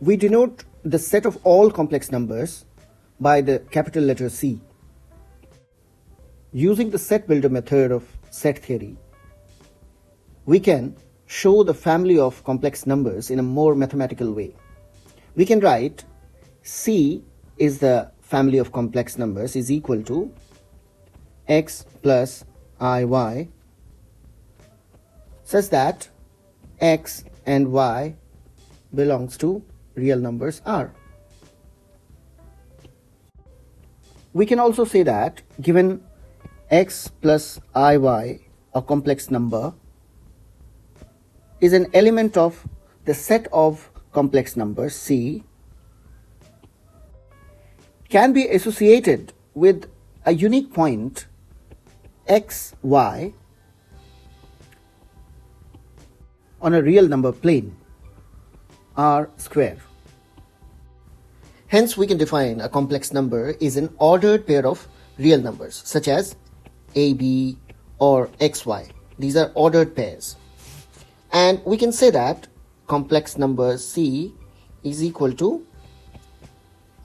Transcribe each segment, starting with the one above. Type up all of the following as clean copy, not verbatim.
We denote the set of all complex numbers by the capital letter C. Using the set builder method of set theory, we can show the family of complex numbers in a more mathematical way. We can write C is the family of complex numbers is equal to x plus iy, such that x and y belongs to real numbers R. We can also say that given x plus iy, a complex number, is an element of the set of complex numbers C, can be associated with a unique point x, y on a real number plane R square. Hence, we can define a complex number is an ordered pair of real numbers such as AB or XY. These are ordered pairs. And we can say that complex number C is equal to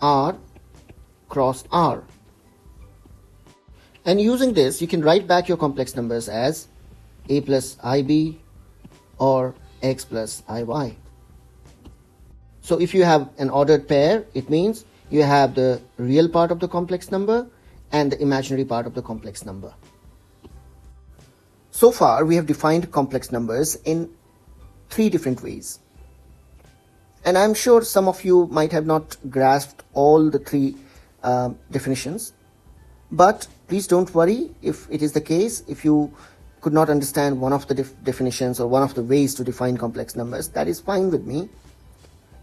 R cross R. And using this, you can write back your complex numbers as A plus IB or X plus IY. So if you have an ordered pair, it means you have the real part of the complex number and the imaginary part of the complex number. So far, we have defined complex numbers in 3 different ways. And I'm sure some of you might have not grasped all the 3 definitions. But please don't worry if it is the case. If you could not understand one of the definitions or one of the ways to define complex numbers, that is fine with me.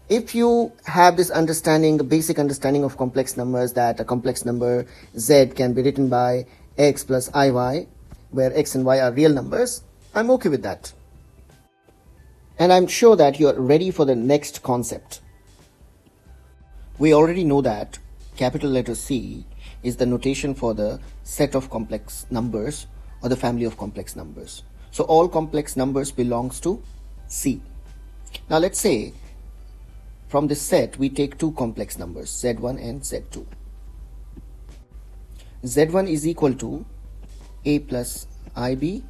If you have this understanding, the basic understanding of complex numbers, that a complex number z can be written by x plus iy, where x and y are real numbers, I'm okay with that. And I'm sure that you're ready for the next concept. We already know that capital letter C is the notation for the set of complex numbers or the family of complex numbers. So all complex numbers belongs to C. Now let's say from this set we take 2 complex numbers, Z1 and Z2. Z1 is equal to A plus IB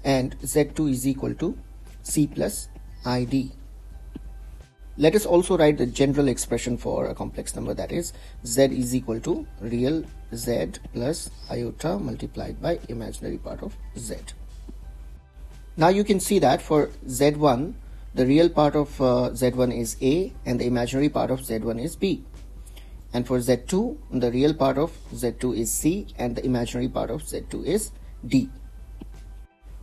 and Z2 is equal to C plus ID. Let us also write the general expression for a complex number, that is Z is equal to real Z plus iota multiplied by imaginary part of Z. Now you can see that for Z1, the real part of Z1 is A and the imaginary part of Z1 is B. And for Z2, the real part of Z2 is C and the imaginary part of Z2 is D.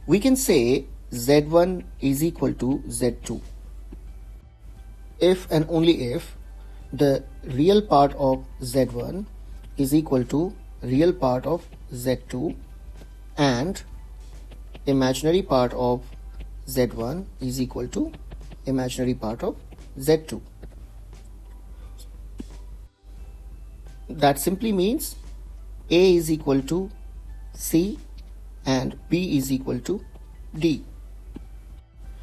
We can say Z1 is equal to Z2 if and only if the real part of Z1 is equal to real part of Z2 and imaginary part of Z1 is equal to imaginary part of Z2. That simply means A is equal to C and B is equal to D.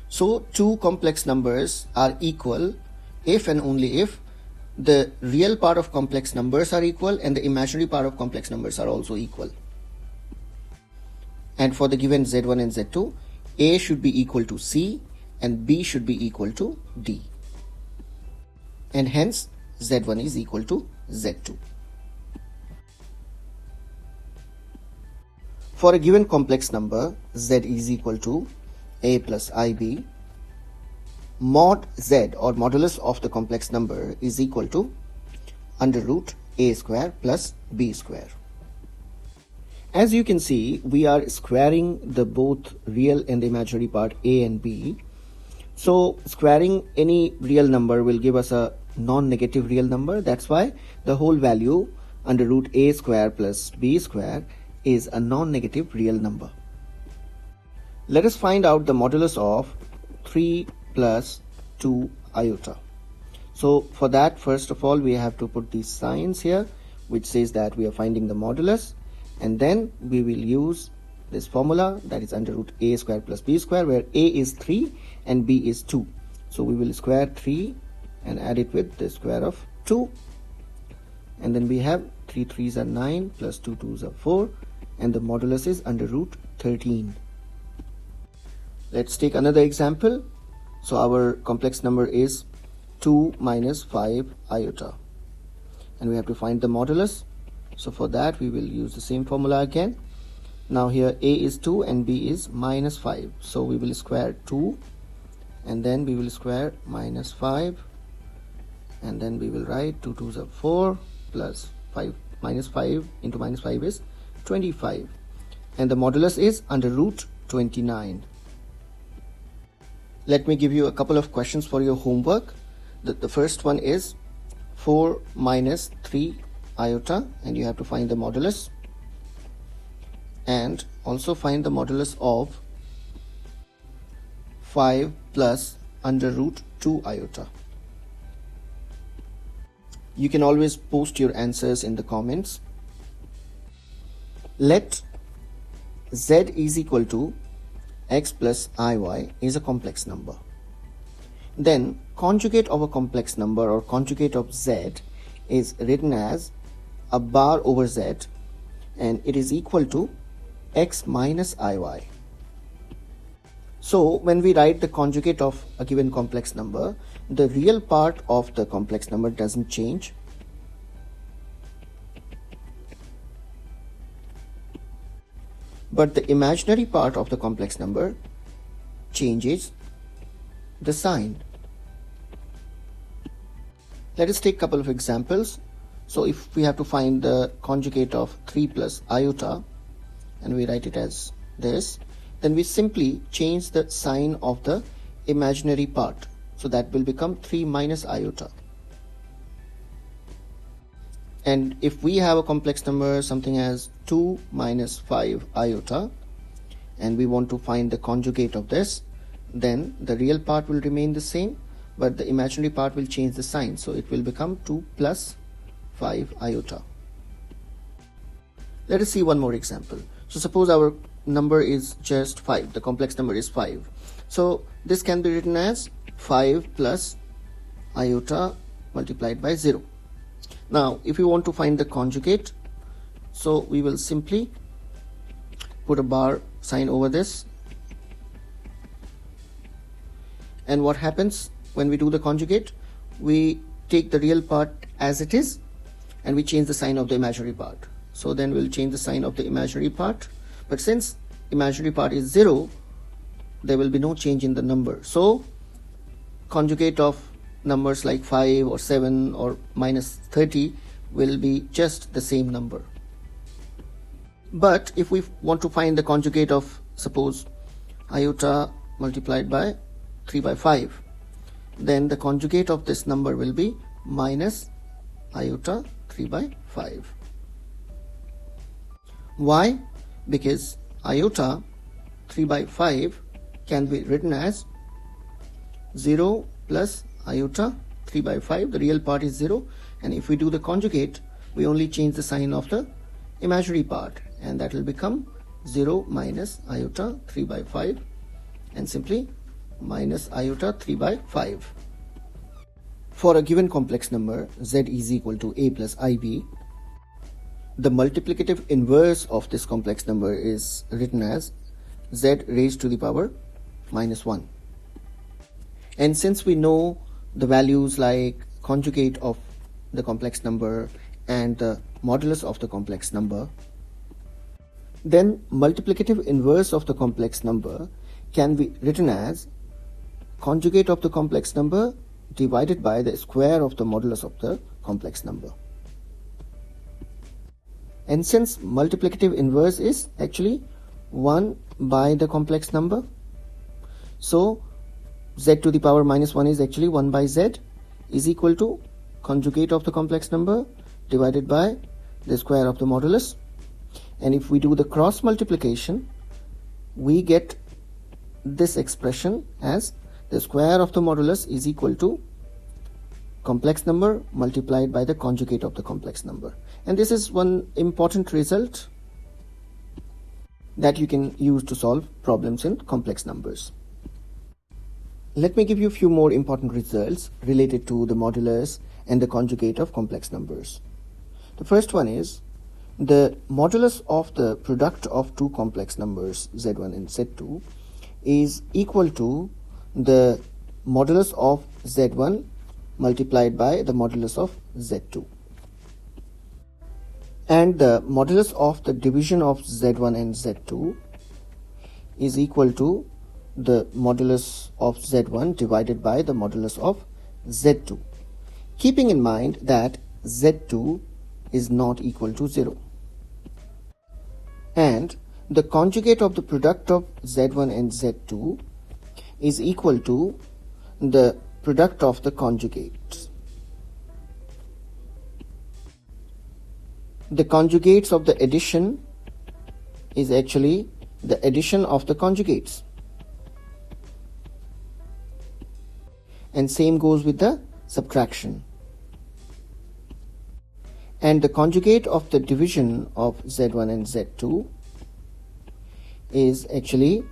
So 2 complex numbers are equal if and only if the real part of complex numbers are equal and the imaginary part of complex numbers are also equal. And for the given Z1 and Z2, A should be equal to C and B should be equal to D. And hence Z1 is equal to Z2. For a given complex number, Z is equal to A plus IB, mod Z or modulus of the complex number is equal to under root A square plus B square. As you can see, we are squaring the both real and the imaginary part A and B. So squaring any real number will give us a non-negative real number. That's why the whole value under root A square plus B square is a non-negative real number. Let us find out the modulus of 3 plus 2 iota. So for that, first of all, we have to put these signs here, which says that we are finding the modulus, and then we will use this formula, that is under root A square plus B square, where A is 3 and B is 2. So we will square 3 and add it with the square of 2, and then we have 3 3s are 9 plus 2 2s are 4, and the modulus is under root 13. Let's take another example. So our complex number is 2 minus 5 iota, and we have to find the modulus. So for that we will use the same formula again. Now here a is 2 and b is minus 5, so we will square 2, and then we will square minus 5, and then we will write 2 2s are 4 plus 5 minus 5 into minus 5 is 25, and the modulus is under root 29. Let me give you a couple of questions for your homework. The first one is 4 minus 3 iota, and you have to find the modulus, and also find the modulus of 5 plus under root 2 iota. You can always post your answers in the comments. Let z is equal to x plus iy is a complex number. Then conjugate of a complex number or conjugate of z is written as a bar over z, and it is equal to x minus iy. So when we write the conjugate of a given complex number, the real part of the complex number doesn't change. But the imaginary part of the complex number changes the sign. Let us take a couple of examples. So if we have to find the conjugate of 3 plus iota, and we write it as this, then we simply change the sign of the imaginary part. So that will become 3 minus iota. And if we have a complex number something as 2 minus 5 iota, and we want to find the conjugate of this, then the real part will remain the same, but the imaginary part will change the sign. So it will become 2 plus 5 iota. Let us see one more example. So suppose our number is just 5, the complex number is 5. So this can be written as 5 plus iota multiplied by 0. Now if we want to find the conjugate, so we will simply put a bar sign over this, and what happens when we do the conjugate, we take the real part as it is and we change the sign of the imaginary part. So then we'll change the sign of the imaginary part, but since imaginary part is 0, there will be no change in the number. So conjugate of numbers like 5 or 7 or minus 30 will be just the same number. But if we want to find the conjugate of, suppose, iota multiplied by 3 by 5, then the conjugate of this number will be minus iota 3 by 5. Why? Because iota 3 by 5 can be written as 0 plus iota 3 by 5. The real part is 0, and if we do the conjugate, we only change the sign of the imaginary part, and that will become 0 minus iota 3 by 5, and simply minus iota 3 by 5. For a given complex number z is equal to a plus ib, the multiplicative inverse of this complex number is written as z raised to the power minus 1. And since we know the values like conjugate of the complex number and the modulus of the complex number, then multiplicative inverse of the complex number can be written as conjugate of the complex number divided by the square of the modulus of the complex number. And since multiplicative inverse is actually 1 by the complex number, so z to the power minus 1 is actually 1 by z is equal to conjugate of the complex number divided by the square of the modulus. And if we do the cross multiplication, we get this expression as the square of the modulus is equal to complex number multiplied by the conjugate of the complex number. And this is one important result that you can use to solve problems in complex numbers. Let me give you a few more important results related to the modulus and the conjugate of complex numbers. The first one is the modulus of the product of two complex numbers z1 and z2 is equal to the modulus of z1 multiplied by the modulus of z2. And the modulus of the division of z1 and z2 is equal to the modulus of z1 divided by the modulus of z2, keeping in mind that z2 is not equal to 0. And the conjugate of the product of z1 and z2 is equal to the product of the conjugates. The conjugates of the addition is actually the addition of the conjugates. And same goes with the subtraction. And the conjugate of the division of z1 and z2 is actually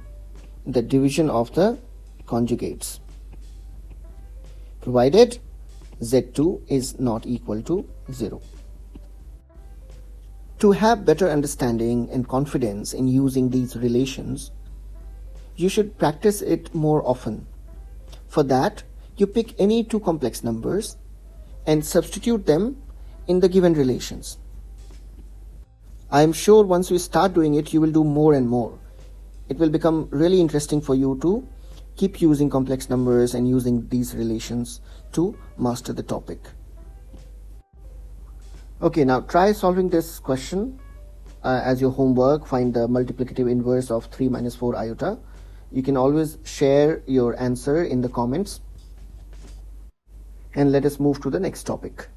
the division of the conjugates, provided z2 is not equal to 0. To have better understanding and confidence in using these relations, you should practice it more often. For that, you pick any two complex numbers and substitute them in the given relations. I am sure once you start doing it, you will do more and more. It will become really interesting for you to keep using complex numbers and using these relations to master the topic. Okay, now try solving this question as your homework. Find the multiplicative inverse of 3 minus 4 iota. You can always share your answer in the comments. And let us move to the next topic.